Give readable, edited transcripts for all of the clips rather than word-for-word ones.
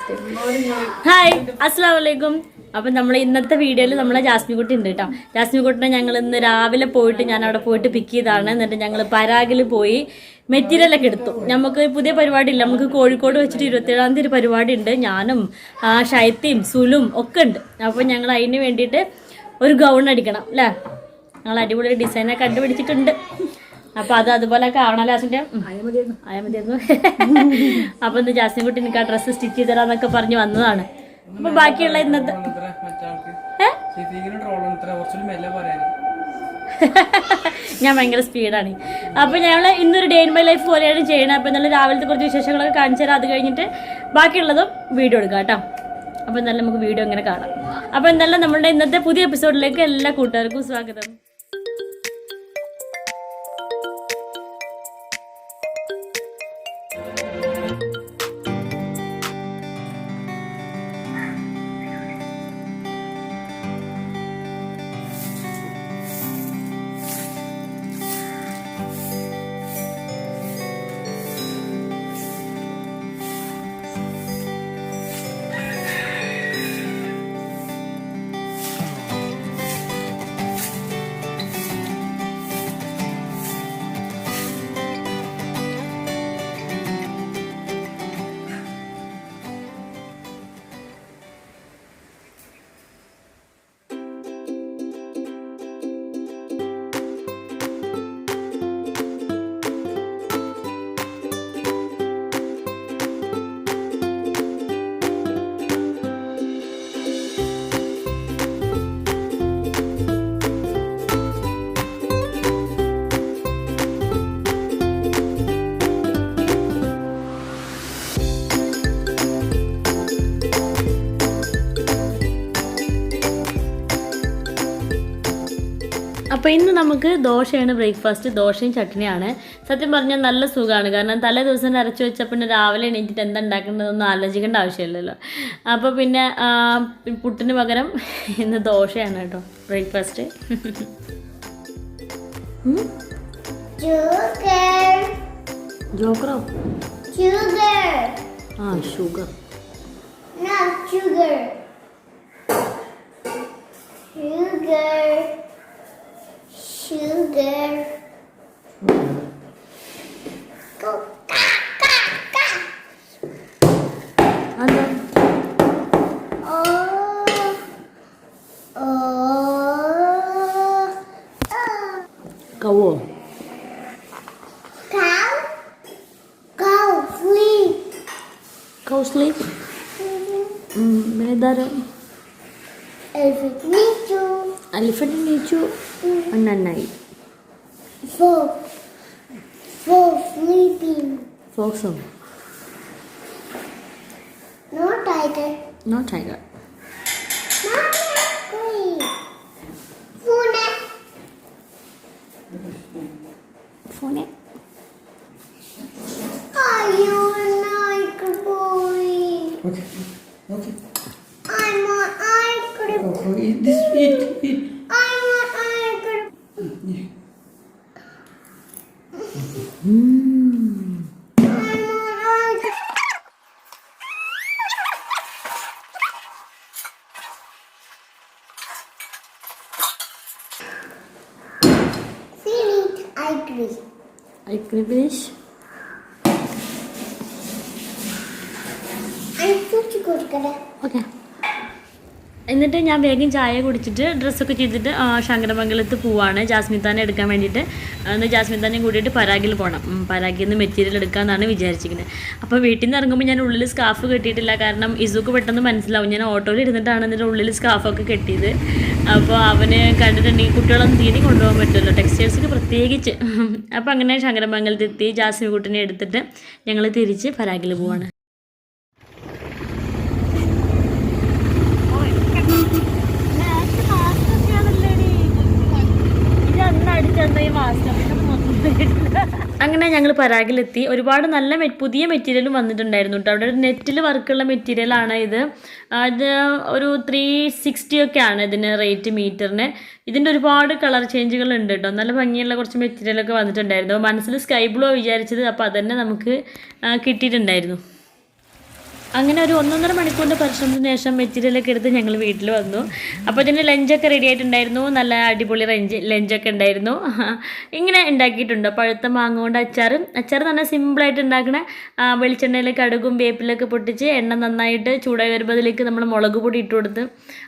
Hi അസ്സലാമു അലൈക്കും. അപ്പം നമ്മൾ ഇന്നത്തെ വീഡിയോയിൽ നമ്മളെ ജാസ്മിൻകുട്ടി ഉണ്ട് കേട്ടോ. ജാസ്മിൻകുട്ടിനെ ഞങ്ങൾ ഇന്ന് രാവിലെ പോയിട്ട് ഞാൻ അവിടെ പോയിട്ട് പിക്ക് ചെയ്താണ്. എന്നിട്ട് ഞങ്ങൾ പരാഗിൽ പോയി മെറ്റീരിയലൊക്കെ എടുത്തു. നമുക്ക് പുതിയ പരിപാടി ഇല്ല, നമുക്ക് കോഴിക്കോട് വെച്ചിട്ട് 27-ാം തീയതി പരിപാടി ഉണ്ട്. ഞാനും ഷൈത്തിയും സുലും ഒക്കെ ഉണ്ട്. അപ്പോൾ ഞങ്ങൾ അതിന് വേണ്ടിയിട്ട് ഒരു ഗൗൺ അടിക്കണം അല്ലേ. ഞങ്ങൾ അടിപൊളി ഡിസൈനൊക്കെ കണ്ടുപിടിച്ചിട്ടുണ്ട്. അപ്പോൾ അതുപോലെ കാണാൻ ലാസ്റ്റിൻ്റെ ആയമതിയായിരുന്നു. അപ്പോൾ ഇന്ന് ജാസ്മിൻകുട്ടി എനിക്ക് ആ ഡ്രസ്സ് സ്റ്റിച്ച് ചെയ്ത് തരാന്നൊക്കെ പറഞ്ഞ് വന്നതാണ്. അപ്പൊ ബാക്കിയുള്ള ഇന്നത്തെ ഞാൻ ഭയങ്കര സ്പീഡാണ്. അപ്പൊ ഞങ്ങള് ഇന്നൊരു ഡേ ഇൻ മൈ ലൈഫ് പോലെയാണ് ചെയ്യണത്. അപ്പൊ ഇന്നലെ രാവിലത്തെ കുറച്ച് വിശേഷങ്ങളൊക്കെ കാണിച്ചു തരാം. അത് കഴിഞ്ഞിട്ട് ബാക്കിയുള്ളതും വീഡിയോ എടുക്കാം കേട്ടോ. അപ്പൊ എന്തായാലും നമുക്ക് വീഡിയോ ഇങ്ങനെ കാണാം. അപ്പൊ എന്തായാലും നമ്മളുടെ ഇന്നത്തെ പുതിയ എപ്പിസോഡിലേക്ക് എല്ലാ കൂട്ടുകാർക്കും സ്വാഗതം. അപ്പോൾ ഇന്ന് നമുക്ക് ദോശയാണ് ബ്രേക്ക്ഫാസ്റ്റ്. ദോശയും ചട്നിയാണ്. സത്യം പറഞ്ഞാൽ നല്ല സുഖമാണ്. കാരണം തലേ ദിവസം അരച്ച് വെച്ചാൽ പിന്നെ രാവിലെ എണീറ്റിട്ട് എന്താ ഉണ്ടാക്കേണ്ടതൊന്നും ആലോചിക്കേണ്ട ആവശ്യമില്ലല്ലോ. അപ്പോൾ പിന്നെ പുട്ടിന് പകരം ഇന്ന് ദോശയാണ് കേട്ടോ ബ്രേക്ക്ഫാസ്റ്റ്. ജോക്കറോ? ആ sugar. Sugar. Go ka. Ano? Cow. Cow sleep. Cow sleep. Benar. Elephant nichu. Nanayi. For sleeping. Fox. No tiger. No tiger. Not hungry. Phone. Are you a nice boy? Okay. I'm an ice. Oh, eat this. Eat. I'm an ice. I finish. Okay. എന്നിട്ട് ഞാൻ വേഗം ചായ കുടിച്ചിട്ട് ഡ്രസ്സൊക്കെ ചെയ്തിട്ട് ശങ്കരമംഗലത്ത് പോവാണ് ജാസ്മിത്താനെ എടുക്കാൻ വേണ്ടിയിട്ട്. അന്ന് ജാസ്മിത്താനെയും കൂട്ടിയിട്ട് പരാഗിൽ പോകണം. പരാഗിൽ നിന്ന് മെറ്റീരിയൽ എടുക്കാമെന്നാണ് വിചാരിച്ചിരിക്കുന്നത്. അപ്പോൾ വീട്ടിൽ നിന്ന് ഇറങ്ങുമ്പോൾ ഞാൻ ഉള്ളിൽ സ്കാർഫ് കെട്ടിയിട്ടില്ല. കാരണം ഇസുക്ക് പെട്ടെന്ന് മനസ്സിലാവും ഞാൻ ഓട്ടോയിൽ ഇരുന്നിട്ടാണ് എന്നിട്ട് ഉള്ളിൽ സ്കാർഫൊക്കെ കെട്ടിയത്. അപ്പോൾ അവന് കണ്ടിട്ടുണ്ടെങ്കിൽ കുട്ടികളൊന്നും തീരെ കൊണ്ടുപോകാൻ പറ്റുമല്ലോ, ടെക്സ്റ്റൈൽസൊക്കെ പ്രത്യേകിച്ച്. അപ്പോൾ അങ്ങനെ ശങ്കരമംഗലത്ത് എത്തി ജാസ്മി കുട്ടിനെ എടുത്തിട്ട് ഞങ്ങൾ തിരിച്ച് പരാഗിൽ പോവാണ്. അങ്ങനെ ഞങ്ങൾ പരാഗിലെത്തി. ഒരുപാട് നല്ല പുതിയ മെറ്റീരിയലും വന്നിട്ടുണ്ടായിരുന്നു കേട്ടോ. അവിടെ ഒരു നെറ്റിൽ വർക്കുള്ള മെറ്റീരിയലാണ് ഇത്. അത് ഒരു 360 ഒക്കെയാണ് ഇതിന് റേറ്റ് മീറ്ററിന്. ഇതിൻ്റെ ഒരുപാട് കളർ ചേഞ്ചുകൾ ഉണ്ട് കേട്ടോ. നല്ല ഭംഗിയുള്ള കുറച്ച് മെറ്റീരിയലൊക്കെ വന്നിട്ടുണ്ടായിരുന്നു. മനസ്സിൽ സ്കൈ ബ്ലൂ വിചാരിച്ചത്, അപ്പോൾ അതന്നെ നമുക്ക് കിട്ടിയിട്ടുണ്ടായിരുന്നു. അങ്ങനെ ഒരു 1.5 മണിക്കൂറിൻ്റെ പരിശ്രമത്തിന് ശേഷം മെറ്റീരിയലൊക്കെ എടുത്ത് ഞങ്ങൾ വീട്ടിൽ വന്നു. അപ്പോൾ ഇതിൻ്റെ ലഞ്ചൊക്കെ റെഡി ആയിട്ടുണ്ടായിരുന്നു. നല്ല അടിപൊളി ലഞ്ചൊക്കെ ഉണ്ടായിരുന്നു. ഇങ്ങനെ ഉണ്ടാക്കിയിട്ടുണ്ട്. പഴുത്ത മാങ്ങ കൊണ്ട് അച്ചാർ നല്ല സിമ്പിളായിട്ട് ഉണ്ടാക്കണ. വെളിച്ചെണ്ണയിൽ കടുകും വേപ്പിലൊക്കെ പൊട്ടിച്ച് എണ്ണ നന്നായിട്ട് ചൂടായി വരുമ്പോൾ അതിലേക്ക് നമ്മൾ മുളക് പൊടി ഇട്ട് കൊടുത്ത്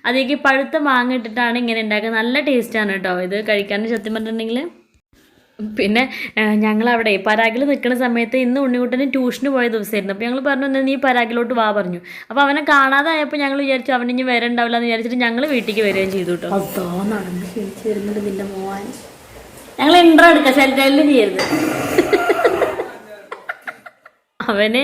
അതിലേക്ക് പഴുത്ത മാങ്ങ ഇട്ടിട്ടാണ് ഇങ്ങനെ ഉണ്ടാക്കുന്നത്. നല്ല ടേസ്റ്റാണ് കേട്ടോ ഇത് കഴിക്കാൻ സത്യം പറഞ്ഞിട്ടുണ്ടെങ്കിൽ. പിന്നെ ഞങ്ങളവിടെ പരാഗിൽ നിൽക്കുന്ന സമയത്ത് ഇന്ന് ഉണ്ണിക്കുട്ടന് ട്യൂഷന് പോയ ദിവസമായിരുന്നു. അപ്പോൾ ഞങ്ങൾ പറഞ്ഞു എന്നാൽ നീ പരാഗിലോട്ട് വാ പറഞ്ഞു. അപ്പോൾ അവനെ കാണാതായപ്പോൾ ഞങ്ങൾ വിചാരിച്ചു അവനിഞ്ഞ് വരണ്ടാവില്ല എന്ന് വിചാരിച്ചിട്ട് ഞങ്ങൾ വീട്ടിലേക്ക് വരികയും ചെയ്തു കേട്ടോ. അതോ നടന്ന് ക്ഷണിച്ച് വരുന്നുണ്ട് നിന്റെ മോൻ. ഞങ്ങൾ ഇൻട്രോ എടുക്കാം, സെൽറ്റൈലിൽ ചെയ്യരുത്. അവന്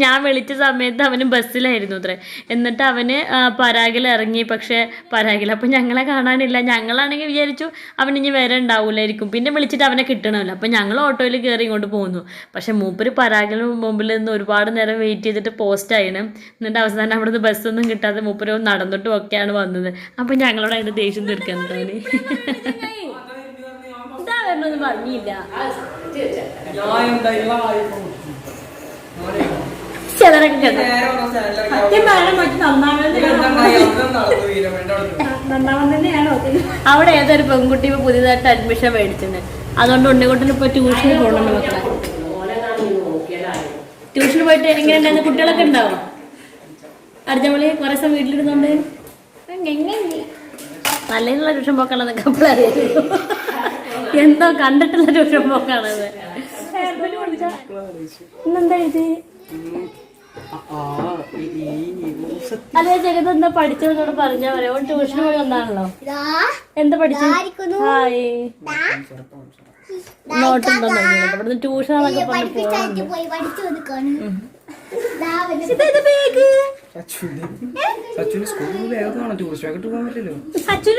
ഞാൻ വിളിച്ച സമയത്ത് അവന് ബസ്സിലായിരുന്നു അത്രേ. എന്നിട്ട് അവന് പരാഗിൽ ഇറങ്ങി. പക്ഷേ പരാഗിൽ അപ്പോൾ ഞങ്ങളെ കാണാനില്ല. ഞങ്ങളാണെങ്കിൽ വിചാരിച്ചു അവനിഞ്ഞ് വരെ ഉണ്ടാവില്ലായിരിക്കും. പിന്നെ വിളിച്ചിട്ട് അവനെ കിട്ടണമല്ലോ. അപ്പോൾ ഞങ്ങൾ ഓട്ടോയിൽ കയറി ഇങ്ങോട്ട് പോകുന്നു. പക്ഷേ മൂപ്പര് പരാഗിന് മുമ്പിൽ നിന്ന് ഒരുപാട് നേരം വെയിറ്റ് ചെയ്തിട്ട് പോസ്റ്റായിരുന്നു. എന്നിട്ട് അവസാനം അവിടുന്ന് ബസ്സൊന്നും കിട്ടാതെ മൂപ്പര് നടന്നിട്ടും ഒക്കെയാണ് വന്നത്. അപ്പോൾ ഞങ്ങളോട് അതിൻ്റെ ദേഷ്യം തീർക്കാൻ തോന്നി. ഇതാ വരണമെന്ന് പറഞ്ഞില്ല. അവിടെ ഏതൊരു പെൺകുട്ടി പുതിയതായിട്ട് അഡ്മിഷൻ മേടിച്ചത്. അതുകൊണ്ട് ഉണ്ണിക്കുട്ടന് ഇപ്പൊ ട്യൂഷന് പോകണം. മക്കളെ ട്യൂഷന് പോയിട്ട് എങ്ങനെയുണ്ടായിരുന്നു? കുട്ടികളൊക്കെ ഉണ്ടാവും? അർജമളി കുറെ ദിവസം വീട്ടിലിരുന്നോണ്ട് നല്ലതിനുള്ള ട്യൂഷൻ പോക്കാണെന്നൊക്കെ അപ്പോഴറിയാം. എന്തോ കണ്ടിട്ടുള്ള ട്യൂഷൻ പോക്കാണത്. ഇന്നെന്താ ഇത്? അതെ ജഗത് എന്താ പഠിച്ചതെന്നോട് പറഞ്ഞാ പറയാ. ട്യൂഷന് പോയി വന്നാണല്ലോ. എന്താ പഠിച്ചു? നോട്ടുണ്ടോ ഇവിടുന്ന് ട്യൂഷനാന്നൊക്കെ പറഞ്ഞു പോകുന്നു. സത്യം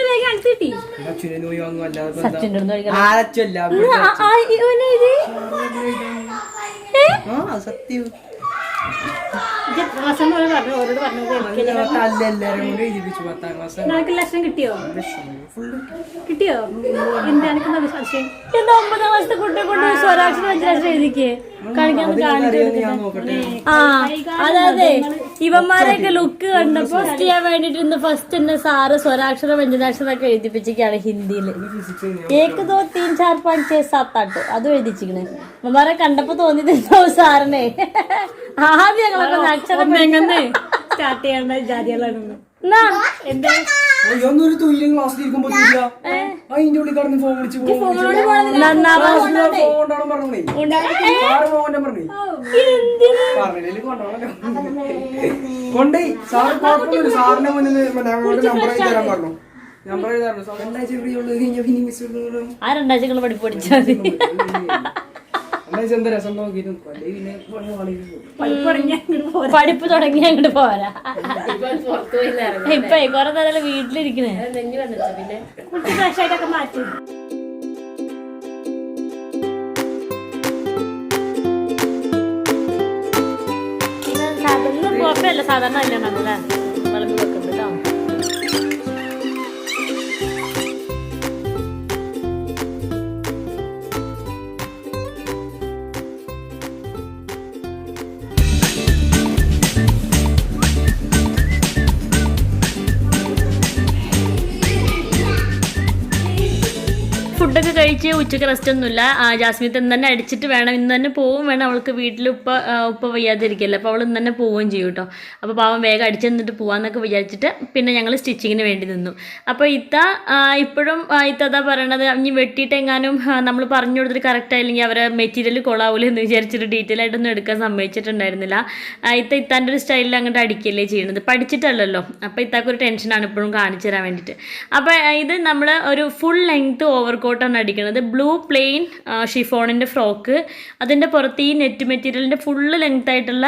ലക്ഷം കിട്ടിയോ? കിട്ടിയോ? എന്താ 9ാം ക്ലാസ്സിലെ കുട്ടിയെ കൊണ്ട് സ്വരാക്ഷരം 5 ലക്ഷം എഴുതിക്കേ അതായത് ഇവന്മാരെയൊക്കെ ലുക്ക് കണ്ടപ്പോ ഫസ്റ്റ് ചെയ്യാൻ വേണ്ടിട്ട് ഇന്ന് ഫസ്റ്റ് തന്നെ സാറ് സ്വരാക്ഷരം 5 ഒക്കെ എഴുതിപ്പിച്ചിരിക്കുകയാണ് ഹിന്ദിയിൽ. 1 2 3 4 5 6 7 8 അതും എഴുതിച്ചിരിക്കണേ. ഇവന്മാരെ കണ്ടപ്പോ തോന്നിയിട്ടുണ്ടോ സാറിനെ? ആദ്യം ഞങ്ങളൊക്കെ അക്ഷരം എങ്ങനെ സ്റ്റാർട്ട് ചെയ്യേണ്ട ജാതികളാണ്. കൊണ്ടേ സാറ് കുഴപ്പമില്ല. സാറിന്റെ മുന്നിൽ നമ്പർ തരാൻ പറഞ്ഞു. നമ്പർ എഴുതാറുണ്ട്. 2 ഫ്രീ ഉള്ളത് കഴിഞ്ഞാൽ പിന്നെ മിസ് ആ 2 ആഴ്ചകൾ പഠിപ്പ് പഠിച്ചാൽ പഠിപ്പ് തുടങ്ങി അങ്ങോട്ട് പോരാ. ഇപ്പൊ കൊറേ നേരം വീട്ടിലിരിക്കണേ. പിന്നെ കുട്ടി ഫ്രഷായിട്ടൊക്കെ മാറ്റി. കുഴപ്പമില്ല, സാധാരണ കല്യാണമല്ലേ വിളമ്പി വെക്കുന്നത് കേട്ടോ. ഫുഡൊക്കെ കഴിച്ച് ഉച്ചയ്ക്ക് റെസ്റ്റ് ഒന്നുമില്ല. ജാസ്മിത്ത് ഇന്ന് തന്നെ അടിച്ചിട്ട് വേണം, ഇന്ന് തന്നെ പോവും വേണം. അവൾക്ക് വീട്ടിൽ ഉപ്പ വയ്യാതിരിക്കല്ലേ, അപ്പോൾ അവൾ ഇന്ന് തന്നെ പോവുകയും ചെയ്യും കേട്ടോ. അപ്പോൾ പാവം വേഗം അടിച്ചു തന്നിട്ട് പോകാമെന്നൊക്കെ വിചാരിച്ചിട്ട് പിന്നെ ഞങ്ങൾ സ്റ്റിച്ചിങ്ങിന് വേണ്ടി നിന്നു. അപ്പോൾ ഇപ്പോഴും അതാ പറയണത്, ഇനി വെട്ടിയിട്ടെങ്ങാനും നമ്മൾ പറഞ്ഞു കൊടുത്തിട്ട് കറക്റ്റ് ആയില്ലെങ്കിൽ അവരെ മെറ്റീരിയൽ കൊള്ളാവൂല എന്ന് വിചാരിച്ചിട്ട് ഡീറ്റെയിൽ ആയിട്ടൊന്നും എടുക്കാൻ സമ്മതിച്ചിട്ടുണ്ടായിരുന്നില്ല. ഇത്താൻ്റെ ഒരു സ്റ്റൈലിൽ അങ്ങോട്ട് അടിക്കല്ലേ ചെയ്യുന്നത്, പഠിച്ചിട്ടല്ലല്ലോ. അപ്പോൾ ഇത്താക്കൊരു ടെൻഷനാണ് ഇപ്പോഴും കാണിച്ചു തരാൻ വേണ്ടിയിട്ട്. അപ്പോൾ ഇത് നമ്മൾ ഒരു ഫുൾ ലെങ്ത് ഓവർ കോട്ടാണ് അടിക്കുന്നത്. ബ്ലൂ പ്ലെയിൻ ഷിഫോണിൻ്റെ ഫ്രോക്ക്, അതിൻ്റെ പുറത്ത് ഈ നെറ്റ് മെറ്റീരിയലിൻ്റെ ഫുള്ള് ലെങ്ത് ആയിട്ടുള്ള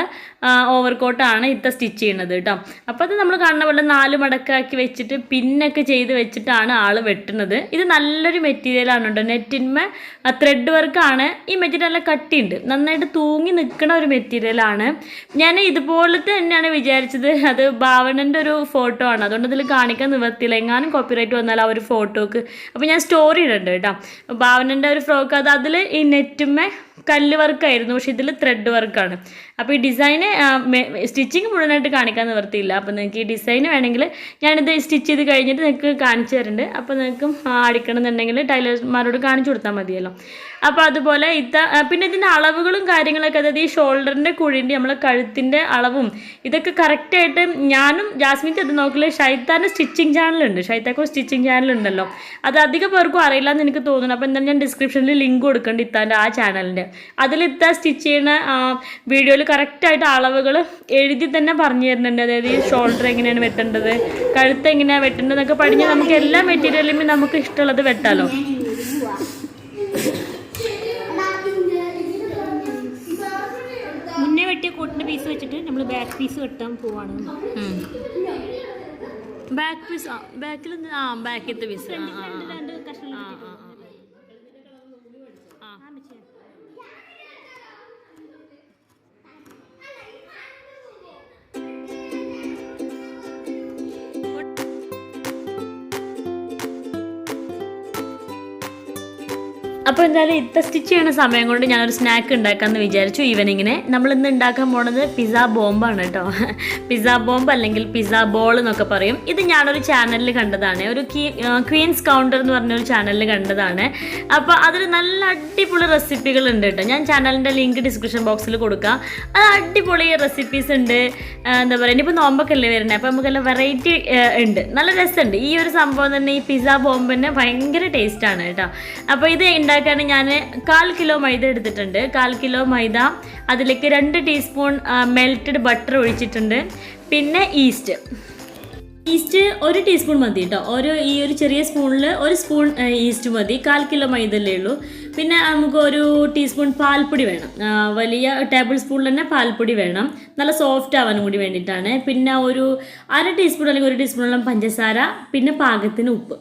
ഓവർ കോട്ടാണ് ഇത്ത സ്റ്റിച്ച് ചെയ്യുന്നത് കേട്ടോ. അപ്പോൾ അത് നമ്മൾ കാണുന്ന പോലെ 4 മടക്കാക്കി വെച്ചിട്ട് പിന്നൊക്കെ ചെയ്ത് വെച്ചിട്ടാണ് ആൾ വെട്ടുന്നത്. ഇത് നല്ലൊരു മെറ്റീരിയലാണ് കേട്ടോ. നെറ്റിന്മേ ത്രെഡ് വർക്കാണ്. ഈ മെറ്റീരിയൽ നല്ല കട്ടിയുണ്ട്, നന്നായിട്ട് തൂങ്ങി നിൽക്കുന്ന ഒരു മെറ്റീരിയലാണ്. ഞാൻ ഇതുപോലത്തെ തന്നെയാണ് വിചാരിച്ചത്. അത് ഭാവനൻ്റെ ഒരു ഫോട്ടോ ആണ്, അതുകൊണ്ട് അതിൽ കാണിക്കാൻ നിവർത്തിയില്ല. എങ്ങാനും കോപ്പിറൈറ്റ് വന്നാൽ ആ ഒരു ഫോട്ടോക്ക്. അപ്പോൾ ഞാൻ സ്റ്റോറി ഇടുന്നുണ്ട് കേട്ടോ. ഭാവനൻ്റെ ഒരു ഫ്രോക്ക്, അതിൽ ഈ നെറ്റുമ്മേ കല്ല് വർക്കായിരുന്നു, പക്ഷെ ഇതിൽ ത്രെഡ് വർക്കാണ്. അപ്പോൾ ഈ ഡിസൈന് സ്റ്റിച്ചിങ് മുഴുവനായിട്ട് കാണിക്കാൻ നിവർത്തിയില്ല. അപ്പോൾ നിങ്ങൾക്ക് ഈ ഡിസൈൻ വേണമെങ്കിൽ ഞാനിത് സ്റ്റിച്ച് ചെയ്ത് കഴിഞ്ഞിട്ട് നിങ്ങൾക്ക് കാണിച്ചു തരുന്നുണ്ട്. അപ്പോൾ നിങ്ങൾക്ക് അടിക്കണം എന്നുണ്ടെങ്കിൽ ടൈലർമാരോട് കാണിച്ചു കൊടുത്താൽ മതിയല്ലോ. അപ്പോൾ അതുപോലെ പിന്നെ ഇതിൻ്റെ അളവുകളും കാര്യങ്ങളൊക്കെ, അതായത് ഈ ഷോൾഡറിൻ്റെ കുഴിൻ്റെ നമ്മളെ കഴുത്തിൻ്റെ അളവും ഇതൊക്കെ കറക്റ്റായിട്ട് ഞാനും ജാസ്മിക്ക് അത് നോക്കില്ല. ഷൈത്താൻ്റെ സ്റ്റിച്ചിങ് ചാനലുണ്ട്, ഷൈത്താക്കോ സ്റ്റിച്ചിങ് ചാനലുണ്ടല്ലോ, അത് അധികം പേർക്കും അറിയില്ല എന്ന് എനിക്ക് തോന്നുന്നു. അപ്പോൾ എന്തായാലും ഞാൻ ഡിസ്ക്രിപ്ഷനിൽ ലിങ്ക് കൊടുക്കേണ്ട ഇത്താൻ്റെ ആ ചാനലിൻ്റെ. അതിൽ സ്റ്റിച്ച് ചെയ്യുന്ന വീഡിയോയിൽ കറക്റ്റായിട്ട് അളവുകൾ എഴുതി തന്നെ പറഞ്ഞു തരുന്നുണ്ട്. അതായത് ഈ ഷോൾഡർ എങ്ങനെയാണ് വെട്ടേണ്ടത്, കഴുത്ത് എങ്ങനെയാണ് വെട്ടേണ്ടതെന്നൊക്കെ പഠിഞ്ഞ് നമുക്ക് എല്ലാ മെറ്റീരിയലും നമുക്ക് ഇഷ്ടമുള്ളത് വെട്ടാലോ. മുന്നേ വെട്ടിയ കോട്ടിൻ്റെ പീസ് വെച്ചിട്ട് നമ്മൾ ബാക്ക് പീസ് വെട്ടാൻ പോവാണ്. ബാക്ക് പീസ് ബാക്കിൽ ബാക്കിലത്തെ പീസ് അപ്പോൾ എന്തായാലും ഇത്ത സ്റ്റിച്ച് ചെയ്യുന്ന സമയം കൊണ്ട് ഞാനൊരു സ്നാക്ക് ഉണ്ടാക്കാമെന്ന് വിചാരിച്ചു. ഈവനിങ്ങിന് നമ്മളിന്ന് ഉണ്ടാക്കാൻ പോണത് പിസ്സ ബോംബാണ് കേട്ടോ. പിസ്സ ബോംബ് അല്ലെങ്കിൽ പിസ്സ ബോൾ എന്നൊക്കെ പറയും. ഇത് ഞാനൊരു ചാനലിൽ കണ്ടതാണ്, ഒരു ക്വീൻസ് കൗണ്ടർ എന്ന് പറഞ്ഞൊരു ചാനലിൽ കണ്ടതാണ്. അപ്പോൾ അതിൽ നല്ല അടിപൊളി റെസിപ്പികൾ ഉണ്ട് കേട്ടോ. ഞാൻ ചാനലിൻ്റെ ലിങ്ക് ഡിസ്ക്രിപ്ഷൻ ബോക്സിൽ കൊടുക്കാം. അത് അടിപൊളി റെസിപ്പീസ് ഉണ്ട്. എന്താ പറയുക, ഇനിയിപ്പോൾ നോമ്പൊക്കെ അല്ലേ വരുന്നത്, അപ്പോൾ നമുക്കെല്ലാം വെറൈറ്റി ഉണ്ട്, നല്ല രസമുണ്ട്. ഈ ഒരു സംഭവം തന്നെ, ഈ പിസ്സ ബോംബിന് ഭയങ്കര ടേസ്റ്റാണ് കേട്ടോ. അപ്പോൾ ഇത് ഉണ്ടാക്കാൻ ഞാൻ 1/4 കിലോ മൈദ എടുത്തിട്ടുണ്ട്. 1/4 കിലോ മൈദ, അതിലേക്ക് 2 ടീസ്പൂൺ മെൽറ്റഡ് ബട്ടർ ഒഴിച്ചിട്ടുണ്ട്. പിന്നെ ഈസ്റ്റ് 1 ടീസ്പൂൺ മതി കേട്ടോ. ഈ ഒരു ചെറിയ സ്പൂണിൽ 1 സ്പൂൺ ഈസ്റ്റ് മതി. 1/4 കിലോ മൈദല്ലേ ഉള്ളൂ. പിന്നെ നമുക്ക് 1 ടീസ്പൂൺ പാൽപ്പൊടി വേണം, വലിയ ടേബിൾ സ്പൂണിൽ തന്നെ പാൽപ്പൊടി വേണം, നല്ല സോഫ്റ്റ് ആവാനും കൂടി വേണ്ടിയിട്ടാണ്. പിന്നെ 1/2 ടീസ്പൂൺ അല്ലെങ്കിൽ 1 ടീസ്പൂണോളം പഞ്ചസാര, പിന്നെ പാകത്തിന് ഉപ്പ്.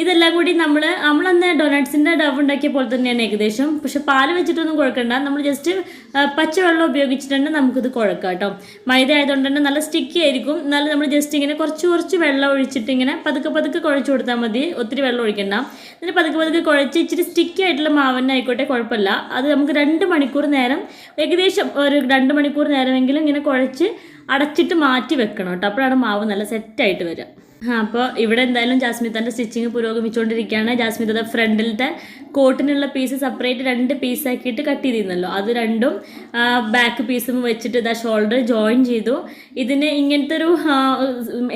ഇതെല്ലാം കൂടി നമ്മളന്ന് ഡൊനട്ട്സിൻ്റെ ഡവ് ഉണ്ടാക്കിയ പോലെ തന്നെയാണ് ഏകദേശം. പക്ഷെ പാല് വെച്ചിട്ടൊന്നും കുഴക്കണ്ട, നമ്മൾ ജസ്റ്റ് പച്ചവെള്ളം ഉപയോഗിച്ചിട്ടുണ്ട് നമുക്കിത് കുഴക്കാം കേട്ടോ. മൈദ ആയതുകൊണ്ട് തന്നെ നല്ല സ്റ്റിക്കി ആയിരിക്കും. എന്നാലും നമ്മൾ ജസ്റ്റ് ഇങ്ങനെ കുറച്ച് വെള്ളം ഒഴിച്ചിട്ട് ഇങ്ങനെ പതുക്കെ കുഴച്ച് കൊടുത്താൽ മതി, ഒത്തിരി വെള്ളം ഒഴിക്കണ്ട. എന്നിട്ട് പതുക്കെ കുഴച്ച് ഇച്ചിരി സ്റ്റിക്കി ആയിട്ടുള്ള മാവന്നെ ആയിക്കോട്ടെ, കുഴപ്പമില്ല. അത് നമുക്ക് 2 മണിക്കൂർ നേരം, ഏകദേശം ഒരു 2 മണിക്കൂർ നേരമെങ്കിലും ഇങ്ങനെ കുഴച്ച് അടച്ചിട്ട് മാറ്റി വെക്കണം കേട്ടോ. അപ്പോഴാണ് മാവ് നല്ല സെറ്റായിട്ട് വരിക. അപ്പോൾ ഇവിടെ എന്തായാലും ജാസ്മിത്താൻ്റെ സ്റ്റിച്ചിങ് പുരോഗമിച്ചുകൊണ്ടിരിക്കുകയാണ്. ജാസ്മിത്ത ഫ്രണ്ടിലത്തെ കോട്ടിനുള്ള പീസ് സെപ്പറേറ്റ് 2 പീസാക്കിയിട്ട് കട്ട് ചെയ്തിരുന്നല്ലോ, അത് രണ്ടും ബാക്ക് പീസും വെച്ചിട്ട് ഷോൾഡർ ജോയിൻ ചെയ്തു. ഇതിന് ഇങ്ങനത്തെ ഒരു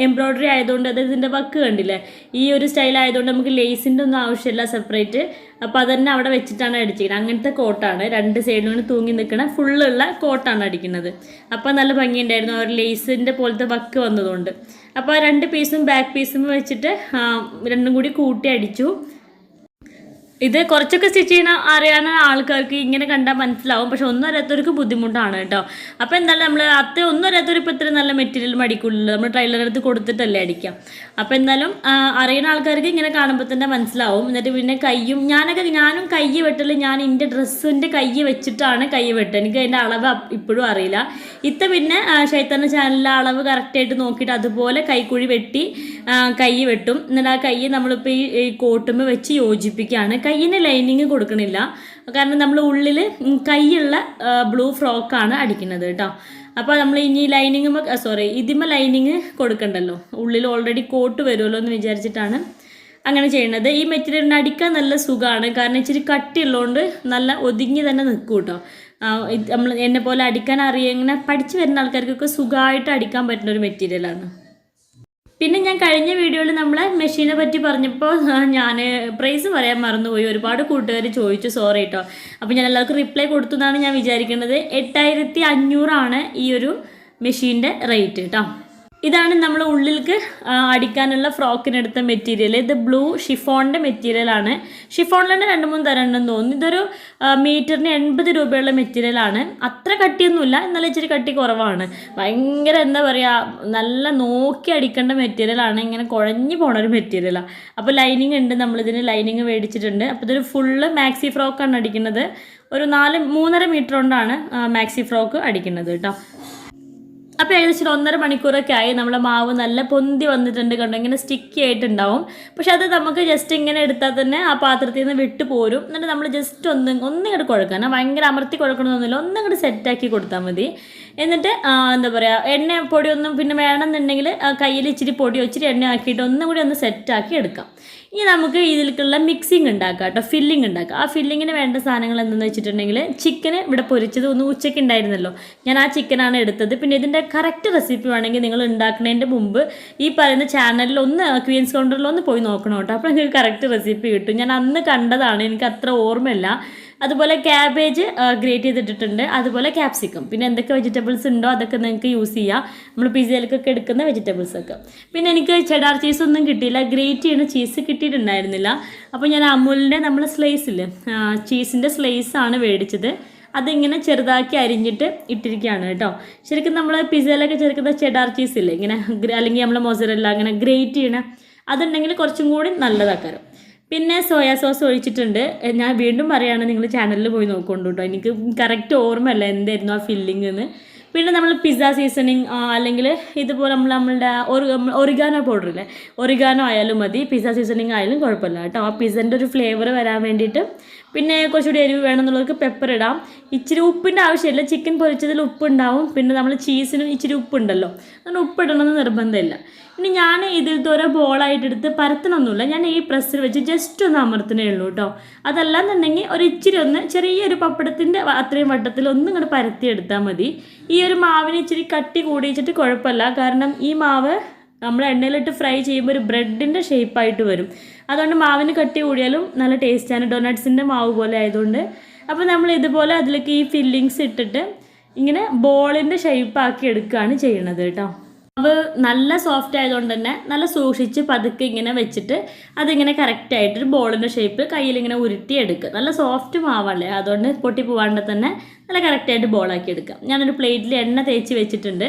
എംബ്രോയ്ഡറി ആയതുകൊണ്ട്, അതായത് ഇതിൻ്റെ വർക്ക് കണ്ടില്ലേ, ഈ ഒരു സ്റ്റൈൽ ആയതുകൊണ്ട് നമുക്ക് ലേസിൻ്റെ ഒന്നും ആവശ്യമില്ല സെപ്പറേറ്റ്. അപ്പോൾ അതന്നെ അവിടെ വെച്ചിട്ടാണ് അടിച്ചിരിക്കുന്നത്. അങ്ങനത്തെ കോട്ടാണ്, 2 സൈഡിലും തൂങ്ങി നിൽക്കണ ഫുള്ളുള്ള കോട്ടാണ് അടിക്കുന്നത്. അപ്പോൾ നല്ല ഭംഗിയുണ്ടായിരുന്നു, ഒരു ലേസിൻ്റെ പോലത്തെ വർക്ക് വന്നതുകൊണ്ട്. അപ്പോൾ 2 പീസും ബാക്ക് പീസും വെച്ചിട്ട് രണ്ടും കൂടി കൂട്ടി അടിച്ചു. ഇത് കുറച്ചൊക്കെ സ്റ്റിച്ച് ചെയ്യുന്ന അറിയാവുന്ന ആൾക്കാർക്ക് ഇങ്ങനെ കണ്ടാൽ മനസ്സിലാവും, പക്ഷെ ഒന്നും അറിയാത്തവർക്ക് ബുദ്ധിമുട്ടാണ് കേട്ടോ. അപ്പോൾ എന്തായാലും നമ്മൾ ഒന്നും അറിയാത്തവർ ഇപ്പോൾ ഇത്ര നല്ല മെറ്റീരിയൽ അടിക്കില്ലല്ലോ, നമ്മൾ ടൈലറുടെ അടുത്ത് കൊടുത്തിട്ടല്ലേ അടിക്കാം. അപ്പോൾ എന്തായാലും അറിയുന്ന ആൾക്കാർക്ക് ഇങ്ങനെ കാണുമ്പോൾ തന്നെ മനസ്സിലാവും. എന്നിട്ട് പിന്നെ ഞാനും കൈ വെട്ടൽ, ഞാൻ എൻ്റെ ഡ്രസ്സിൻ്റെ കൈ വെച്ചിട്ടാണ് കൈ വെട്ടുക. എനിക്ക് അതിൻ്റെ അളവ് ഇപ്പോഴും അറിയില്ല. പിന്നെ ഷൈത്താൻ്റെ ചാനലിലെ അളവ് കറക്റ്റായിട്ട് നോക്കിയിട്ട് അതുപോലെ കൈക്കുഴി വെട്ടി കൈ വെട്ടും. എന്നിട്ട് ആ കൈ നമ്മളിപ്പോൾ ഈ കോട്ടുമ്പോൾ വെച്ച് യോജിപ്പിക്കുകയാണ്. കൈയിന് ലൈനിങ് കൊടുക്കണില്ല, കാരണം നമ്മൾ ഉള്ളിൽ കൈയുള്ള ബ്ലൂ ഫ്രോക്കാണ് അടിക്കുന്നത് കേട്ടോ. അപ്പോൾ നമ്മൾ ഇനി ഇതിന്മേൽ ലൈനിങ് കൊടുക്കണ്ടല്ലോ, ഉള്ളിൽ ഓൾറെഡി കോട്ട് വരുമല്ലോ എന്ന് വിചാരിച്ചിട്ടാണ് അങ്ങനെ ചെയ്യുന്നത്. ഈ മെറ്റീരിയലിന് അടിക്കാൻ നല്ല സുഖമാണ്, കാരണം ഇച്ചിരി കട്ടിയുള്ളതുകൊണ്ട് നല്ല ഒതുങ്ങി തന്നെ നിൽക്കും കേട്ടോ. നമ്മൾ എന്നെ പോലെ അടിക്കാൻ ഇങ്ങനെ പഠിച്ചു വരുന്ന ആൾക്കാർക്കൊക്കെ സുഖമായിട്ട് അടിക്കാൻ പറ്റുന്ന ഒരു മെറ്റീരിയലാണ്. പിന്നെ ഞാൻ കഴിഞ്ഞ വീഡിയോയിൽ നമ്മളെ മെഷീനെ പറ്റി പറഞ്ഞപ്പോൾ ഞാൻ പ്രൈസ് പറയാൻ മറന്നുപോയി. ഒരുപാട് കൂട്ടുകാർ ചോദിച്ചു, സോറി കേട്ടോ. അപ്പോൾ ഞാൻ എല്ലാവർക്കും റിപ്ലൈ കൊടുത്തു എന്നാണ് ഞാൻ വിചാരിക്കുന്നത്. 8500 ഈ ഒരു മെഷീൻ്റെ റേറ്റ് കേട്ടോ. ഇതാണ് നമ്മൾ ഉള്ളിലേക്ക് അടിക്കാനുള്ള ഫ്രോക്കിനെടുത്ത മെറ്റീരിയൽ. ഇത് ബ്ലൂ ഷിഫോണിൻ്റെ മെറ്റീരിയലാണ്. ഷിഫോണിൽ തന്നെ 2-3 തരം ഉണ്ടെന്ന് തോന്നുന്നു. ഇതൊരു മീറ്ററിന് 80 രൂപയുള്ള മെറ്റീരിയലാണ്. അത്ര കട്ടിയൊന്നുമില്ല, എന്നാലും ഇച്ചിരി കട്ടി കുറവാണ്. ഭയങ്കര എന്താ പറയുക, നല്ല നോക്കി അടിക്കേണ്ട മെറ്റീരിയലാണ്. ഇങ്ങനെ കുഴഞ്ഞു പോണ ഒരു മെറ്റീരിയലാണ്. അപ്പോൾ ലൈനിങ് ഉണ്ട്, നമ്മളിതിന് ലൈനിങ് മേടിച്ചിട്ടുണ്ട്. അപ്പോൾ ഇതൊരു ഫുള്ള് മാക്സി ഫ്രോക്കാണ് അടിക്കുന്നത്. ഒരു 3.5 മീറ്റർ കൊണ്ടാണ് മാക്സി ഫ്രോക്ക് അടിക്കുന്നത് കേട്ടോ. അപ്പോൾ ഏകദേശം 1.5 മണിക്കൂറൊക്കെ ആയി. നമ്മളെ മാവ് നല്ല പൊന്തി വന്നിട്ടുണ്ട് കണ്ടോ, ഇങ്ങനെ സ്റ്റിക്കി ആയിട്ടുണ്ടാവും. പക്ഷെ അത് നമുക്ക് ജസ്റ്റ് ഇങ്ങനെ എടുത്താൽ തന്നെ ആ പാത്രത്തിൽ നിന്ന് വിട്ട് പോരും. എന്നിട്ട് നമ്മൾ ജസ്റ്റ് ഒന്നിങ്ങോട്ട് കുഴക്കണം, ഭയങ്കര അമർത്തി കുഴക്കണമെന്നൊന്നുമില്ല, ഒന്നിങ്ങോട്ട് സെറ്റാക്കി കൊടുത്താൽ മതി. എന്നിട്ട് എന്താ പറയുക, എണ്ണ പൊടിയൊന്നും പിന്നെ വേണമെന്നുണ്ടെങ്കിൽ കയ്യിൽ ഇച്ചിരി പൊടിയോ ഇച്ചിരി എണ്ണ ആക്കിയിട്ട് ഒന്നും കൂടി ഒന്ന് സെറ്റാക്കി എടുക്കാം. ഇനി നമുക്ക് ഇതിലേക്കുള്ള മിക്സിങ് ഉണ്ടാക്കാം കേട്ടോ, ഫില്ലിംഗ് ഉണ്ടാക്കാം. ആ ഫില്ലിങ്ങിന് വേണ്ട സാധനങ്ങൾ എന്തെന്ന് വെച്ചിട്ടുണ്ടെങ്കിൽ, ചിക്കന് ഇവിടെ പൊരിച്ചത് ഉച്ചയ്ക്ക് ഉണ്ടായിരുന്നല്ലോ, ഞാൻ ആ ചിക്കനാണ് എടുത്തത്. പിന്നെ ഇതിൻ്റെ കറക്റ്റ് റെസിപ്പി വേണമെങ്കിൽ നിങ്ങൾ ഉണ്ടാക്കുന്നതിൻ്റെ മുമ്പ് ഈ പറയുന്ന ചാനലിൽ ക്വീൻസ് കൗണ്ടറിൽ പോയി നോക്കണം കേട്ടോ, അപ്പോൾ നിങ്ങൾക്ക് കറക്റ്റ് റെസിപ്പി കിട്ടും. ഞാൻ അന്ന് കണ്ടതാണ്, എനിക്ക് അത്ര ഓർമ്മയില്ല. അതുപോലെ ക്യാബേജ് ഗ്രേറ്റ് ചെയ്തിട്ടിട്ടുണ്ട്, അതുപോലെ ക്യാപ്സിക്കം, പിന്നെ എന്തൊക്കെ വെജിറ്റബിൾസ് ഉണ്ടോ അതൊക്കെ നിങ്ങൾക്ക് യൂസ് ചെയ്യാം, നമ്മൾ പിസയിലേക്കൊക്കെ എടുക്കുന്ന വെജിറ്റബിൾസൊക്കെ. പിന്നെ എനിക്ക് ചെഡാർ ചീസൊന്നും കിട്ടിയില്ല, ഗ്രേറ്റ് ചെയ്യുന്ന ചീസ് കിട്ടിയിട്ടുണ്ടായിരുന്നില്ല. അപ്പോൾ ഞാൻ അമുലിൻ്റെ നമ്മൾ സ്ലൈസില്ലേ, ചീസിൻ്റെ സ്ലൈസാണ് മേടിച്ചത്. അതിങ്ങനെ ചെറുതാക്കി അരിഞ്ഞിട്ട് ഇട്ടിരിക്കുകയാണ് കേട്ടോ. ശരിക്കും നമ്മൾ പിസയിലൊക്കെ ചേർക്കുന്ന ചെഡാർ ചീസ് ഇല്ലേ, ഇങ്ങനെ അല്ലെങ്കിൽ നമ്മൾ മൊസറല്ല അങ്ങനെ ഗ്രേറ്റ് ചെയ്യണ അതുണ്ടെങ്കിൽ കുറച്ചും കൂടി നല്ലതാക്കാരം. പിന്നെ സോയാ സോസ് ഒഴിച്ചിട്ടുണ്ട്. ഞാൻ വീണ്ടും പറയുകയാണ്, നിങ്ങൾ ചാനലിൽ പോയി നോക്കൊണ്ടു കേട്ടോ, എനിക്ക് കറക്റ്റ് ഓർമ്മയല്ല എന്തായിരുന്നു ആ ഫില്ലിംഗ് എന്ന്. പിന്നെ നമ്മൾ പിസ്സ സീസണിങ് അല്ലെങ്കിൽ ഇതുപോലെ നമ്മളുടെ ഒറിഗാനോ പൗഡർ ഇല്ലേ, ഒറിഗാനോ ആയാലും മതി, പിസ്സ സീസണിങ് ആയാലും കുഴപ്പമില്ല കേട്ടോ, ആ പിസ്സൻ്റെ ഒരു ഫ്ലേവർ വരാൻ വേണ്ടിയിട്ട്. പിന്നെ കുറച്ചുകൂടി എരിവ് വേണമെന്നുള്ളവർക്ക് പെപ്പർ ഇടാം. ഇച്ചിരി ഉപ്പിൻ്റെ ആവശ്യമില്ല, ചിക്കൻ പൊരിച്ചതിൽ ഉപ്പുണ്ടാവും. പിന്നെ നമ്മൾ ചീസിനും ഇച്ചിരി ഉപ്പുണ്ടല്ലോ, അതുകൊണ്ട് ഉപ്പിടണമെന്ന് നിർബന്ധമില്ല. ഇനി ഞാൻ ഇതിലത്തെ ഓരോ ബോളായിട്ടെടുത്ത് പരത്തണമൊന്നുമില്ല, ഞാൻ ഈ പ്രസ്സിൽ വെച്ച് ജസ്റ്റ് ഒന്ന് അമർത്തണേ ഉള്ളൂ കേട്ടോ. അതല്ലാന്നുണ്ടെങ്കിൽ ഇച്ചിരി ചെറിയൊരു പപ്പടത്തിൻ്റെ അത്രയും വട്ടത്തിൽ ഇങ്ങോട്ട് പരത്തിയെടുത്താൽ മതി. ഈ ഒരു മാവിന് ഇച്ചിരി കട്ടി കൂടിയിച്ചിട്ട് കുഴപ്പമില്ല, കാരണം ഈ മാവ് നമ്മൾ എണ്ണയിലിട്ട് ഫ്രൈ ചെയ്യുമ്പോൾ ഒരു ബ്രെഡിൻ്റെ ഷേപ്പായിട്ട് വരും. അതുകൊണ്ട് മാവിന് കട്ടി കൂടിയാലും നല്ല ടേസ്റ്റാണ്, ഡൊനട്ട്സിൻ്റെ മാവ് പോലെ ആയതുകൊണ്ട്. അപ്പോൾ നമ്മൾ ഇതുപോലെ അതിലേക്ക് ഈ ഫില്ലിങ്സ് ഇട്ടിട്ട് ഇങ്ങനെ ബോളിൻ്റെ ഷേപ്പാക്കി എടുക്കുകയാണ് ചെയ്യണത് കേട്ടോ. മാവ് നല്ല സോഫ്റ്റ് ആയതുകൊണ്ട് തന്നെ നല്ല സൂക്ഷിച്ച് പതുക്കെ ഇങ്ങനെ വെച്ചിട്ട് അതിങ്ങനെ കറക്റ്റായിട്ടൊരു ബോളിൻ്റെ ഷേപ്പ് കയ്യിലിങ്ങനെ ഉരുട്ടിയെടുക്കുക. നല്ല സോഫ്റ്റ് മാവല്ലേ, അതുകൊണ്ട് പൊട്ടി പോവാണ്ട് തന്നെ നല്ല കറക്റ്റായിട്ട് ബോളാക്കി എടുക്കാം. ഞാനൊരു പ്ലേറ്റിൽ എണ്ണ തേച്ച് വെച്ചിട്ടുണ്ട്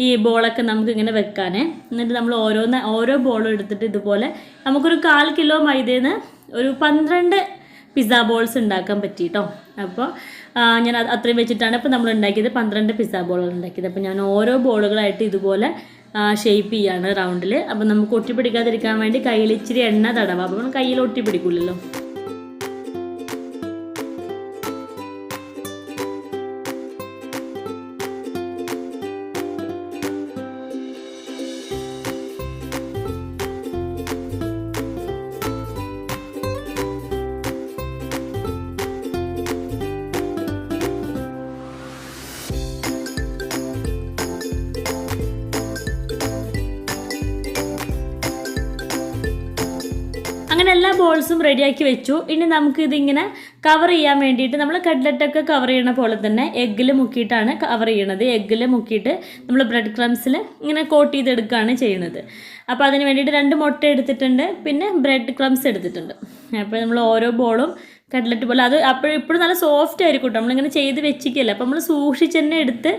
ഈ ബോളൊക്കെ നമുക്കിങ്ങനെ വെക്കാൻ. എന്നിട്ട് നമ്മൾ ഓരോ ബോളും എടുത്തിട്ട് ഇതുപോലെ നമുക്കൊരു 1/4 കിലോ മൈദയിൽ ഒരു 12 പിസ്സ ബോൾസ് ഉണ്ടാക്കാൻ പറ്റി കേട്ടോ. അപ്പോൾ ഞാൻ അത്രയും വെച്ചിട്ടാണ് ഇപ്പോൾ നമ്മൾ ഉണ്ടാക്കിയത്, 12 പിസ്സ ബോളുകൾ ഉണ്ടാക്കിയത്. അപ്പോൾ ഞാൻ ഓരോ ബോളുകളായിട്ട് ഇതുപോലെ ഷേപ്പ് ചെയ്യാണ് റൗണ്ടിൽ. അപ്പോൾ നമുക്ക് ഒട്ടിപ്പിടിക്കാതിരിക്കാൻ വേണ്ടി കയ്യിൽ ഇച്ചിരി എണ്ണ തടവാം, അപ്പോൾ കയ്യിൽ ഒട്ടിപ്പിടിക്കില്ലല്ലോ. അങ്ങനെ എല്ലാ ബോൾസും റെഡിയാക്കി വെച്ചു. ഇനി നമുക്കിതിങ്ങനെ കവർ ചെയ്യാൻ വേണ്ടിയിട്ട് നമ്മൾ കട്ട്ലറ്റൊക്കെ കവർ ചെയ്യണ പോലെ തന്നെ എഗ്ഗിൽ മുക്കിയിട്ടാണ് കവർ ചെയ്യണത്. എഗ്ഗിൽ മുക്കിയിട്ട് നമ്മൾ ബ്രെഡ് ക്രംസിൽ ഇങ്ങനെ കോട്ട് ചെയ്തെടുക്കുകയാണ് ചെയ്യുന്നത്. അപ്പോൾ അതിന് വേണ്ടിയിട്ട് 2 മുട്ട എടുത്തിട്ടുണ്ട്, പിന്നെ ബ്രെഡ് ക്രംസ് എടുത്തിട്ടുണ്ട്. അപ്പോൾ നമ്മൾ ഓരോ ബോളും കട്ട്ലറ്റ് പോലെ അത് ഇപ്പോഴും നല്ല സോഫ്റ്റ് ആയിരിക്കും കേട്ടോ, നമ്മളിങ്ങനെ ചെയ്ത് വെച്ചിരിക്കില്ല. അപ്പോൾ നമ്മൾ സൂക്ഷിച്ച് തന്നെ എടുത്ത്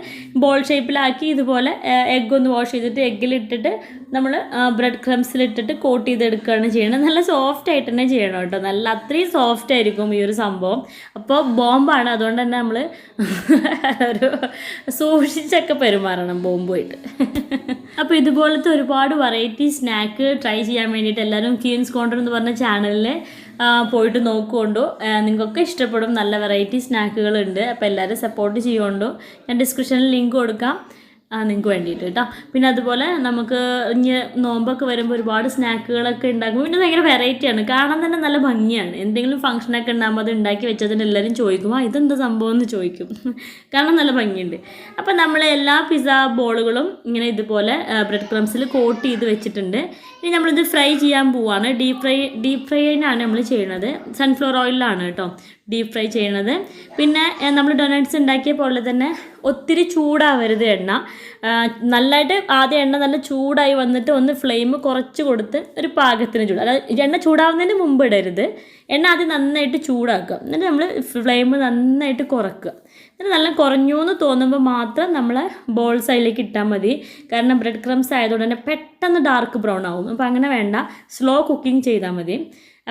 ബോൾ ഷേപ്പിലാക്കി ഇതുപോലെ എഗ്ഗ് ഒന്ന് വാഷ് ചെയ്തിട്ട് എഗ്ഗിലിട്ടിട്ട് നമ്മൾ ബ്രെഡ് ക്രംസിലിട്ടിട്ട് കോട്ട് ചെയ്തെടുക്കുകയാണ് ചെയ്യണത്. നല്ല സോഫ്റ്റ് ആയിട്ട് തന്നെ ചെയ്യണം കേട്ടോ, നല്ല അത്രയും സോഫ്റ്റ് ആയിരിക്കും ഈ ഒരു സംഭവം. അപ്പോൾ ബോംബാണ്, അതുകൊണ്ട് തന്നെ നമ്മൾ ഒരു സൂക്ഷിച്ചൊക്കെ പെരുമാറണം ബോംബുമായിട്ട്. അപ്പോൾ ഇതുപോലത്തെ ഒരുപാട് വെറൈറ്റി സ്നാക്ക് ട്രൈ ചെയ്യാൻ വേണ്ടിയിട്ട് എല്ലാവരും ക്വീൻസ് കോർണർ എന്ന് പറഞ്ഞ ചാനലിൽ പോയിട്ട് നോക്കുകൊണ്ടു, നിങ്ങൾക്കൊക്കെ ഇഷ്ടപ്പെടും. നല്ല വെറൈറ്റി സ്നാക്കുകളുണ്ട്. അപ്പോൾ എല്ലാവരും സപ്പോർട്ട് ചെയ്യുകൊണ്ടു. ഞാൻ ഡിസ്ക്രിപ്ഷനിൽ ലിങ്ക് കൊടുക്കാം നിങ്ങൾക്ക് വേണ്ടിയിട്ട് കേട്ടോ. പിന്നെ അതുപോലെ നമുക്ക് ഇനി നോമ്പൊക്കെ വരുമ്പോൾ ഒരുപാട് സ്നാക്കുകളൊക്കെ ഉണ്ടാക്കും. പിന്നെ ഭയങ്കര വെറൈറ്റിയാണ്, കാണാൻ തന്നെ നല്ല ഭംഗിയാണ്. എന്തെങ്കിലും ഫംഗ്ഷനൊക്കെ ഉണ്ടാകുമ്പോൾ അത് ഉണ്ടാക്കി വെച്ചതിന് എല്ലാവരും ചോദിക്കും, ഇതെന്താ സംഭവം എന്ന് ചോദിക്കും. കാണാൻ നല്ല ഭംഗിയുണ്ട്. അപ്പോൾ നമ്മൾ എല്ലാ പിസ്സ ബോളുകളും ഇങ്ങനെ ഇതുപോലെ ബ്രെഡ് ക്രംസിൽ കോട്ട് ചെയ്ത് വെച്ചിട്ടുണ്ട്. ഇനി നമ്മളിത് ഫ്രൈ ചെയ്യാൻ പോവാണ്. ഡീപ്പ് ഫ്രൈനാണ് നമ്മൾ ചെയ്യണത്. സൺഫ്ലവർ ഓയിലാണ് കേട്ടോ ഡീപ്പ് ഫ്രൈ ചെയ്യണത്. പിന്നെ നമ്മൾ ഡൊനട്ട്സ് ഉണ്ടാക്കിയ പോലെ തന്നെ ഒത്തിരി ചൂടാവരുത് എണ്ണ. നല്ലതായിട്ട് ആദ്യം എണ്ണ നല്ല ചൂടായി വന്നിട്ട് ഒന്ന് ഫ്ലെയിം കുറച്ച് കൊടുത്ത് ഒരു പാകത്തിന് ചൂട്, അതായത് എണ്ണ ചൂടാവുന്നതിന് മുമ്പ് ഇടരുത്. എണ്ണ ആദ്യം നന്നായിട്ട് ചൂടാക്കുക, എന്നിട്ട് നമ്മൾ ഫ്ലെയിം നന്നായിട്ട് കുറക്കുക. എന്നിട്ട് നല്ല കുറഞ്ഞു എന്ന് തോന്നുമ്പോൾ മാത്രം നമ്മൾ ബോൾസ് അതിലേക്ക് ഇട്ടാൽ മതി. കാരണം ബ്രെഡ് ക്രംസ് ആയതുകൊണ്ട് തന്നെ പെട്ടെന്ന് ഡാർക്ക് ബ്രൗൺ ആവും. അപ്പോൾ അങ്ങനെ വേണ്ട, സ്ലോ കുക്കിംഗ് ചെയ്താൽ മതി.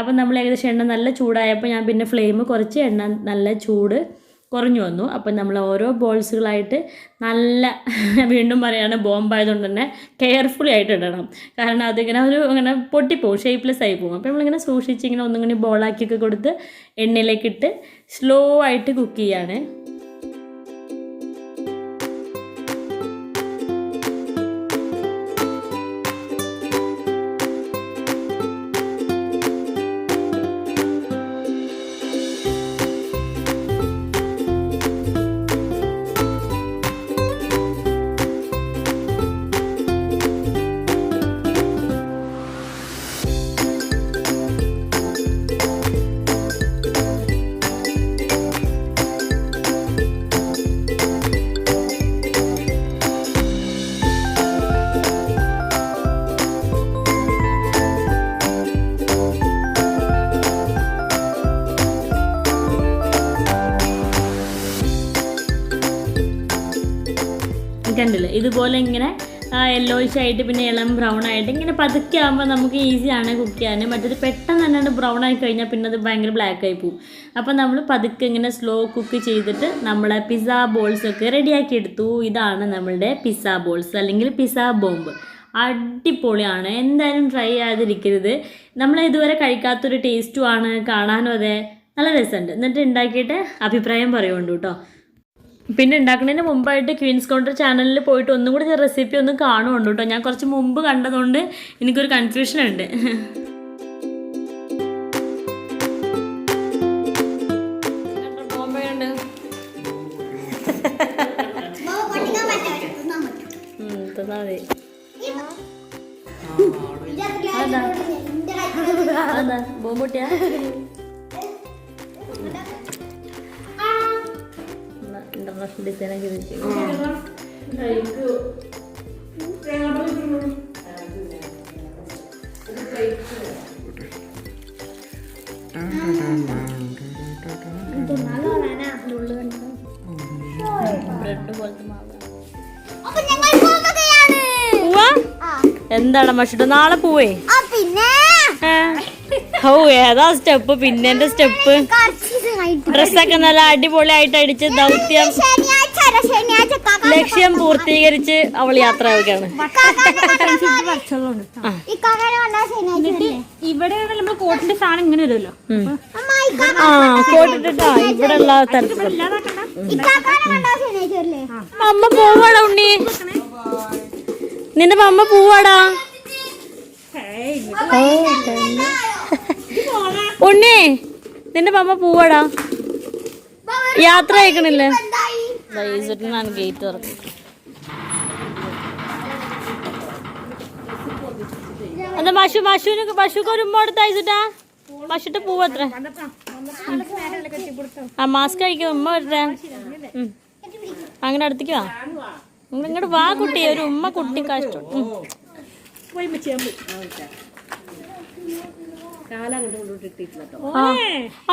അപ്പം നമ്മൾ ഏകദേശം എണ്ണ നല്ല ചൂടായപ്പോൾ ഞാൻ പിന്നെ ഫ്ലെയിം കുറച്ച് എണ്ണ നല്ല ചൂട് കുറഞ്ഞു വന്നു. അപ്പം നമ്മൾ ഓരോ ബോൾസുകളായിട്ട് നല്ല വീണ്ടും പറയുകയാണ് ബോംബായതുകൊണ്ട് തന്നെ കെയർഫുള്ളി ആയിട്ട് ഇടണം. കാരണം അതിങ്ങനെ ഇങ്ങനെ പൊട്ടിപ്പോവും, ഷേപ്പ്ലെസ് ആയി പോകും. അപ്പോൾ നമ്മളിങ്ങനെ സൂക്ഷിച്ച് ഇങ്ങനെ ഒന്നിങ്ങനെ ബോളാക്കിയൊക്കെ കൊടുത്ത് എണ്ണയിലേക്കിട്ട് സ്ലോ ആയിട്ട് കുക്ക് ചെയ്യാണ്. കണ്ടില്ലേ, ഇതുപോലെ ഇങ്ങനെ യെല്ലോയിഷ് ആയിട്ട് പിന്നെ ഇളം ബ്രൗൺ ആയിട്ട് ഇങ്ങനെ പതുക്കെ ആകുമ്പോൾ നമുക്ക് ഈസിയാണ് കുക്ക് ചെയ്യാൻ. മറ്റേത് പെട്ടെന്ന് തന്നെ ബ്രൗൺ ആയി കഴിഞ്ഞാൽ പിന്നെ അത് ഭയങ്കര ബ്ലാക്ക് ആയി പോകും. അപ്പോൾ നമ്മൾ പതുക്കെ ഇങ്ങനെ സ്ലോ കുക്ക് ചെയ്തിട്ട് നമ്മളെ പിസ്സ ബോൾസൊക്കെ റെഡിയാക്കി എടുത്തു. ഇതാണ് നമ്മളുടെ പിസ്സ ബോൾസ് അല്ലെങ്കിൽ പിസ്സ ബോംബ്. അടിപൊളിയാണ്, എന്തായാലും ട്രൈ ചെയ്യാതിരിക്കരുത്. നമ്മൾ ഇതുവരെ കഴിക്കാത്തൊരു ടേസ്റ്റുമാണ്, കാണാനും അതെ നല്ല രസമുണ്ട്. എന്നിട്ട് ഉണ്ടാക്കിയിട്ട് അഭിപ്രായം പറയുന്നുണ്ട് കേട്ടോ. പിന്നെ ഉണ്ടാക്കുന്നതിന് മുമ്പായിട്ട് ക്വീൻസ് കൗണ്ടർ ചാനലിൽ പോയിട്ട് ഒന്നും കൂടി റെസിപ്പി ഒന്ന് കാണുന്നുണ്ട് കേട്ടോ. ഞാൻ കുറച്ച് മുമ്പ് കണ്ടതുകൊണ്ട് എനിക്കൊരു കൺഫ്യൂഷൻ ഉണ്ട്. ബോംബൊട്ടിയാ ഇന്റർനാഷണൽ ഡിസൈനൊക്കെ ബ്രെഡ് പോലത്തെ മാവ്. എന്താണ് മഷിട്ട് നാളെ പോവേ? ഓ ഏതാ സ്റ്റെപ്പ്? പിന്നെ എന്റെ സ്റ്റെപ്പ് ഡ്രസ്സൊക്കെ നല്ല അടിപൊളിയായിട്ട് അടിച്ച് ദൗത്യം ലക്ഷ്യം പൂർത്തീകരിച്ച് അവൾ യാത്രയാവുകയാണ്. ഇവിടെ നമ്മൾ കോട്ടിന്റെ സാധനം ഇങ്ങനെ വരുമല്ലോ. ആ കോട്ടിട്ടാ ഇവിടെ ഉള്ള തരത്തിലുള്ള അമ്മ പോവാടാ ഉണ്ണി, നിന്റെ അമ്മ പോവാടാ. ഉണ്ണി നിന്റെ അമ്മ പോവാടാ, യാത്ര അയക്കണില്ലേ? ഞാൻ ഗേറ്റ് തുറക്കും. എന്താ പശുക്ക് ഒരു ഉമ്മ കൊടുത്ത് അയച്ചിട്ടാ പശുട്ട് പോവത്ര. ആ മാസ്ക് കഴിക്കും ഉമ്മ വരട്ടെ. അങ്ങനെ അടുത്തേക്ക് വാ, ഇങ്ങോട്ട് വാ കുട്ടി, ഒരു ഉമ്മ കുട്ടി കഷ്ടം.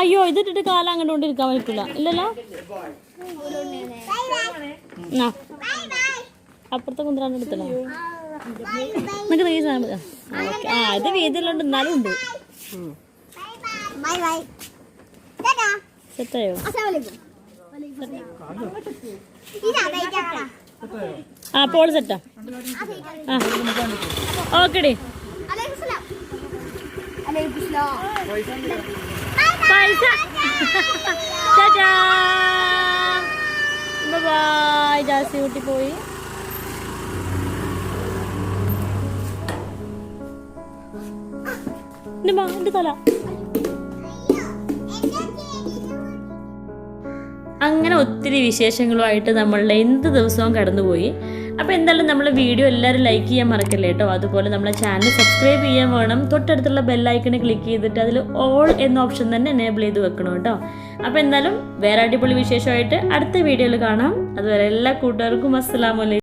അയ്യോ ഇതിട്ടിട്ട് കാലം അങ്ങോട്ട് കൊണ്ടിരിക്കാൻ പറ്റില്ല. ഇല്ലല്ലോ, അപ്പുറത്തെ കുന്തറാണ്ട് എടുത്തല്ലോ. നിനക്ക് ഈ സാധനം ആ ഇത് വീതിയിലുണ്ട്, എന്നാലും ഉണ്ട്. സെറ്റായോ? ആ പോൾ സെറ്റാ. ആ ഓക്കെടി. പൈസ ബൈ. ജാസി കുട്ടി പോയി. എന്റെ തല. അങ്ങനെ ഒത്തിരി വിശേഷങ്ങളുമായിട്ട് നമ്മളുടെ എന്ത് ദിവസവും കടന്നുപോയി. അപ്പോൾ എന്തായാലും നമ്മളെ വീഡിയോ എല്ലാവരും ലൈക്ക് ചെയ്യാൻ മറക്കല്ലേ കേട്ടോ. അതുപോലെ നമ്മളെ ചാനൽ സബ്സ്ക്രൈബ് ചെയ്യാൻ വേണം. തൊട്ടടുത്തുള്ള ബെല്ലൈക്കണ് ക്ലിക്ക് ചെയ്തിട്ട് അതിൽ ഓൾ എന്ന ഓപ്ഷൻ തന്നെ എനേബിൾ ചെയ്ത് വെക്കണം കേട്ടോ. അപ്പോൾ എന്തായാലും വേറെ അടിപൊളി വിശേഷമായിട്ട് അടുത്ത വീഡിയോയിൽ കാണാം. അതുവരെ എല്ലാ കൂട്ടുകാർക്കും അസ്സലാമു അലൈക്കും.